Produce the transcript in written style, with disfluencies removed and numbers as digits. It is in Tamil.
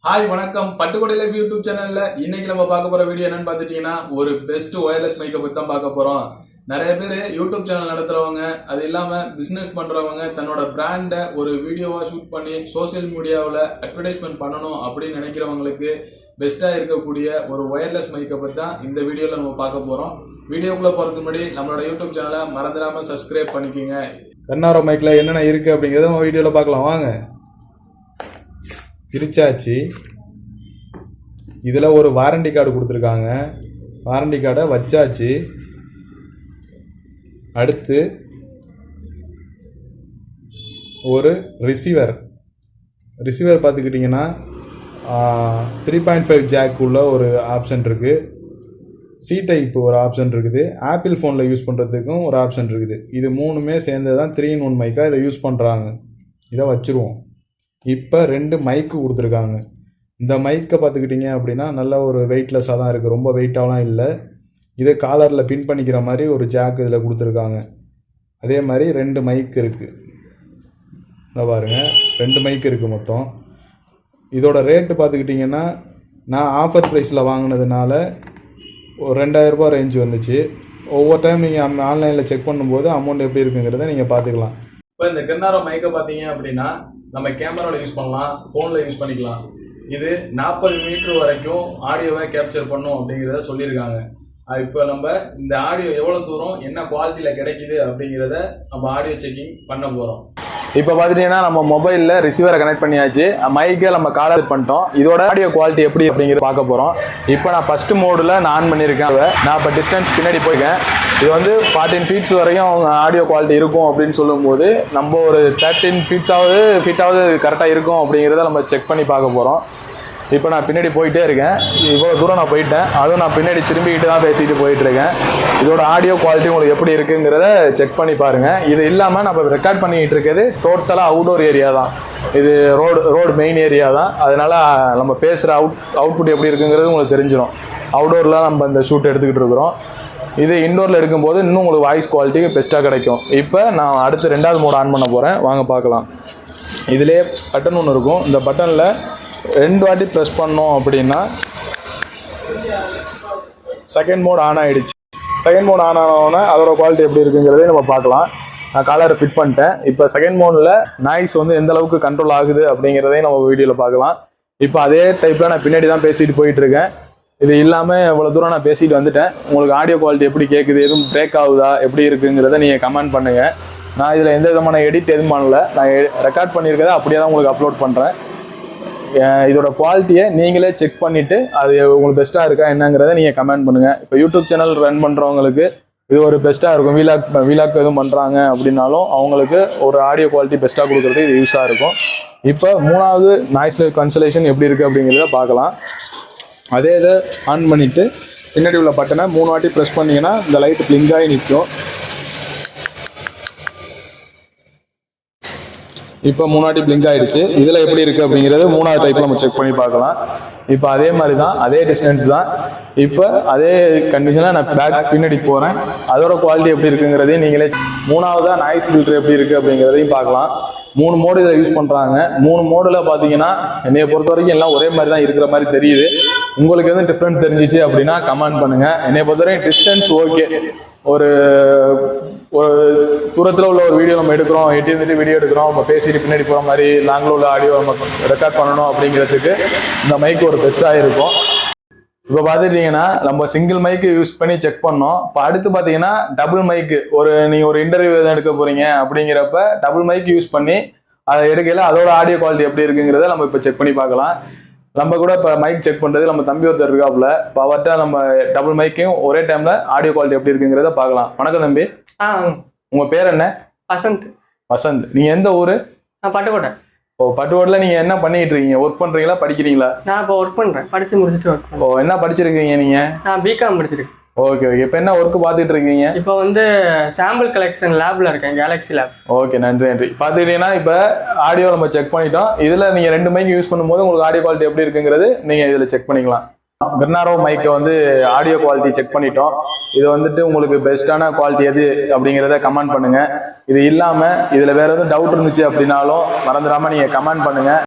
ஹாய் வணக்கம். பட்டுக்கோட்டை லைஃப் யூடியூப் சேனல்ல இன்னைக்கு நம்ம பார்க்க போற வீடியோ என்னன்னு பார்த்துட்டீங்கன்னா ஒரு பெஸ்ட் ஒயர்லெஸ் மைக்கை பத்தி தான் பார்க்க போறோம். நிறைய பேர் யூடியூப் சேனல் நடத்துறவங்க, அது இல்லாம பிசினஸ் பண்றவங்க தன்னோட பிராண்டை ஒரு வீடியோவா ஷூட் பண்ணி சோசியல் மீடியாவில் அட்வர்டைஸ்மெண்ட் பண்ணணும் அப்படின்னு நினைக்கிறவங்களுக்கு பெஸ்டா இருக்கக்கூடிய ஒரு ஒயர்லெஸ் மைக்கை பத்தி தான் இந்த வீடியோல நம்ம பார்க்க போறோம். வீடியோக்குள்ள போறதுக்கு முன்னாடி நம்மளோட யூடியூப் சேனலை மறந்துடாம சப்ஸ்கிரைப் பண்ணிக்கோங்க. கர்னாரோ மைக்ல என்னென்ன இருக்கு அப்படிங்கறத நம்ம வீடியோல பார்க்கலாம் வாங்க. பிரிச்சாச்சு. இதில் ஒரு வாரண்டி கார்டு கொடுத்துருக்காங்க. வாரண்டி கார்டை வச்சாச்சு. அடுத்து ஒரு ரிசீவர் பார்த்துக்கிட்டிங்கன்னா 3.5 ஜாக் உள்ள ஒரு ஆப்ஷன் இருக்குது. சி டைப் ஒரு ஆப்ஷன் இருக்குது. ஆப்பிள் ஃபோனில் யூஸ் பண்ணுறதுக்கும் ஒரு ஆப்ஷன் இருக்குது. இது மூணுமே சேர்ந்து தான் 3-in-1 மைக்காக இதை யூஸ் பண்ணுறாங்க. இதை வச்சுருவோம். இப்போ 2 மைக்கு கொடுத்துருக்காங்க. இந்த மைக்கை பார்த்துக்கிட்டிங்க அப்படின்னா நல்ல ஒரு வெயிட்லெஸ்ஸாக தான் இருக்குது, ரொம்ப வெயிட்டாலாம் இல்லை. இதை காலரில் பின் பண்ணிக்கிற மாதிரி ஒரு ஜாக் இதில் கொடுத்துருக்காங்க. அதே மாதிரி 2 மைக் இருக்குது. இதை பாருங்கள், 2 மைக் இருக்குது மொத்தம். இதோட ரேட்டு பார்த்துக்கிட்டிங்கன்னா நான் ஆஃபர் ப்ரைஸில் வாங்கினதுனால ஒரு 2000 ரூபா ரேஞ்ச் வந்துச்சு. ஒவ்வொரு டைம் நீங்கள் ஆன்லைனில் செக் பண்ணும்போது அமௌண்ட் எப்படி இருக்குங்கிறத நீங்கள் பார்த்துக்கலாம். இப்போ இந்த கர்னாரோ மைக்கை பார்த்தீங்க அப்படின்னா நம்ம கேமராவில் யூஸ் பண்ணலாம், ஃபோனில் யூஸ் பண்ணிக்கலாம். இது 40 மீட்டர் வரைக்கும் ஆடியோவை கேப்சர் பண்ணும் அப்படிங்கிறத சொல்லியிருக்காங்க. இப்போ நம்ம இந்த ஆடியோ எவ்வளோ தூரம் என்ன குவாலிட்டியில் கிடைக்குது அப்படிங்கிறத நம்ம ஆடியோ செக்கிங் பண்ண போகிறோம். இப்போ பார்த்துட்டீங்கன்னா நம்ம மொபைலில் ரிசீவரை கனெக்ட் பண்ணியாச்சு, மைக்கை நம்ம காலர் பண்ணிட்டோம். இதோட ஆடியோ குவாலிட்டி எப்படி அப்படிங்கிறது பார்க்க போகிறோம். இப்போ நான் ஃபஸ்ட்டு மோடில் நான் ஆன் பண்ணியிருக்கேன். நான் இப்போ டிஸ்டன்ஸ் பின்னாடி போயிருக்கேன். இது வந்து 14 ஃபீட்ஸ் வரையும் ஆடியோ குவாலிட்டி இருக்கும் அப்படின்னு சொல்லும்போது நம்ம ஒரு 13 ஃபீட்டாவது கரெக்டாக இருக்கும் அப்படிங்கிறத நம்ம செக் பண்ணி பார்க்க போகிறோம். இப்போ நான் பின்னாடி போயிட்டே இருக்கேன். இவ்வளோ தூரம் நான் போயிட்டேன், அதுவும் நான் பின்னாடி திரும்பிக்கிட்டு தான் பேசிட்டு போயிட்டுருக்கேன். இதோட ஆடியோ குவாலிட்டி உங்களுக்கு எப்படி இருக்குங்கிறத செக் பண்ணி பாருங்கள். இது இல்லாமல் நம்ம ரெக்கார்ட் பண்ணிக்கிட்டு இருக்கிறது டோட்டலாக அவுட்டோர் ஏரியா தான். இது ரோடு மெயின் ஏரியா தான். அதனால் நம்ம பேசுகிற அவுட்புட் எப்படி இருக்குங்கிறது உங்களுக்கு தெரிஞ்சிடும். அவுட்டோரில் நம்ம இந்த ஷூட் எடுத்துக்கிட்டு இருக்கிறோம். இது இன்டோரில் எடுக்கும்போது இன்னும் உங்களுக்கு வாய்ஸ் குவாலிட்டி பெஸ்ட்டாக கிடைக்கும். இப்போ நான் அடுத்து 2வது மோட் ஆன் பண்ண போகிறேன், வாங்க பார்க்கலாம். இதிலே பட்டன் ஒன்று இருக்கும். இந்த பட்டனில் 2 வாட்டி ப்ரெஸ் பண்ணோம் அப்படின்னா செகண்ட் மோட் ஆன் ஆகிடுச்சு. செகண்ட் மோட் ஆன் ஆனோடனே அதோட குவாலிட்டி எப்படி இருக்குங்கிறதே நம்ம பார்க்கலாம். நான் காலரை ஃபிட் பண்ணிட்டேன். இப்போ செகண்ட் மோடில் நாய்ஸ் வந்து எந்த அளவுக்கு கண்ட்ரோல் ஆகுது அப்படிங்கிறதையும் நம்ம வீடியோவில் பார்க்கலாம். இப்போ அதே டைப்பில் நான் பின்னாடி தான் பேசிட்டு போயிட்டுருக்கேன். இது இல்லாமல் இவ்வளோ தூரம் நான் பேசிட்டு வந்துட்டேன். உங்களுக்கு ஆடியோ குவாலிட்டி எப்படி கேட்குது, எதுவும் பிரேக் ஆகுதா, எப்படி இருக்குங்கிறத நீங்கள் கமெண்ட் பண்ணுங்கள். நான் இதில் எந்த விதமான எடிட் எதுவும் பண்ணல, நான் ரெக்கார்ட் பண்ணியிருக்கதை அப்படியே தான் உங்களுக்கு அப்லோட் பண்ணுறேன். இதோட குவாலிட்டியை நீங்களே செக் பண்ணிவிட்டு அது உங்களுக்கு பெஸ்ட்டாக இருக்கா என்னங்கிறத நீங்கள் கமெண்ட் பண்ணுங்கள். இப்போ யூடியூப் சேனல் ரன் பண்ணுறவங்களுக்கு இது ஒரு பெஸ்ட்டாக இருக்கும். வீலாக் எதுவும் பண்ணுறாங்க அப்படின்னாலும் அவங்களுக்கு ஒரு ஆடியோ குவாலிட்டி பெஸ்ட்டாக கொடுக்குறது இது யூஸாக இருக்கும். இப்போ 3வது நாய்ஸ் கன்சலேஷன் எப்படி இருக்குது அப்படிங்கிறத பார்க்கலாம். அதே இதை ஆன் பண்ணிவிட்டு பின்னாடி உள்ள பட்டனை 3 வாட்டி ப்ரெஸ் பண்ணிங்கன்னா இந்த லைட்டு பிளிங்க் ஆகி நிற்கும். இப்போ 3 வாட்டி பிளிங்க் ஆகிடுச்சு. இதில் எப்படி இருக்குது அப்படிங்கிறது 3வது டைப்பில் நம்ம செக் பண்ணி பார்க்கலாம். இப்போ அதே மாதிரி தான், அதே டிஸ்டன்ஸ் தான். இப்போ அதே கண்டிஷனில் நான் பேக் பின்னாடி போகிறேன். அதோட குவாலிட்டி எப்படி இருக்குங்கிறதையும் நீங்களே 3வதாக நாய்ஸ் ஃபில்டர் எப்படி இருக்குது அப்படிங்கிறதையும் பார்க்கலாம். 3 மோடு இதில் யூஸ் பண்ணுறாங்க. 3 மோடில் பார்த்தீங்கன்னா என்னையை பொறுத்த வரைக்கும் எல்லாம் ஒரே மாதிரி தான் இருக்கிற மாதிரி தெரியுது. உங்களுக்கு எதுவும் டிஃப்ரெண்ட் தெரிஞ்சிச்சு அப்படின்னா கமெண்ட் பண்ணுங்கள். என்னையை பொறுத்த வரைக்கும் டிஸ்டன்ஸ் ஓகே. ஒரு தூரத்தில் உள்ள ஒரு வீடியோ நம்ம எடுக்கிறோம், எட்டி இருந்துட்டு வீடியோ எடுக்கிறோம், நம்ம பேசிட்டு பின்னாடி போகிற மாதிரி லாங்கில் உள்ள ஆடியோ நம்ம ரெக்கார்ட் பண்ணணும் அப்படிங்கிறதுக்கு இந்த மைக் ஒரு பெஸ்ட்டாக இருக்கும். இப்போ பார்த்துட்டிங்கன்னா நம்ம சிங்கிள் மைக்கு யூஸ் பண்ணி செக் பண்ணோம். இப்போ அடுத்து பார்த்தீங்கன்னா டபுள் மைக்கு, நீங்கள் ஒரு இன்டர்வியூ எதுவும் எடுக்க போகிறீங்க அப்படிங்கிறப்ப டபுள் மைக் யூஸ் பண்ணி அதை எடுக்கல அதோட ஆடியோ குவாலிட்டி எப்படி இருக்குங்கிறத நம்ம இப்போ செக் பண்ணி பார்க்கலாம். நம்ம கூட இப்போ மைக் செக் பண்ணுறது நம்ம தம்பி ஒருத்தர் இருக்காப்புல. இப்போ அவர்கிட்ட நம்ம டபுள் மைக்கையும் ஒரே டைமில் ஆடியோ குவாலிட்டி எப்படி இருக்குங்கிறத பார்க்கலாம். வணக்கம் தம்பி. உங்கள் பேர் என்ன? வசந்த். நீங்கள் எந்த ஊர்? பட்டுக்கோட்டை. பட்டுக்கோட்டையில் நீங்கள் என்ன பண்ணிட்டு இருக்கீங்க? ஒர்க் பண்ணுறீங்களா, படிக்கிறீங்களா? நான் இப்போ ஒர்க் பண்ணுறேன், படித்து முடிச்சுட்டு ஒர்க் பண்ணுறேன். என்ன படிச்சிருக்கீங்க நீங்கள்? நான் பிகாம் படிச்சிருக்கேன். ஓகே. இப்போ என்ன ஒர்க் பார்த்துட்டு இருக்கீங்க? இப்போ வந்து சாம்பிள் கலெக்ஷன் லேப்ல இருக்கேன், கேலக்ஸி லேப். ஓகே, நன்றி. பார்த்துக்கிட்டீங்கன்னா இப்போ ஆடியோ நம்ம செக் பண்ணிட்டோம். இதில் நீங்கள் 2 மைக் யூஸ் பண்ணும்போது உங்களுக்கு ஆடியோ குவாலிட்டி எப்படி இருக்குங்கிறது நீங்கள் இதில் செக் பண்ணிக்கலாம். கர்னாரோ மைக்கை வந்து ஆடியோ குவாலிட்டி செக் பண்ணிட்டோம். இது வந்துட்டு உங்களுக்கு பெஸ்ட்டான குவாலிட்டி எது அப்படிங்கிறத கமெண்ட் பண்ணுங்கள். இது இல்லாமல் இதில் வேறு எதுவும் டவுட் இருந்துச்சு அப்படின்னாலும் மறந்துடாமல் நீங்கள் கமெண்ட் பண்ணுங்கள்.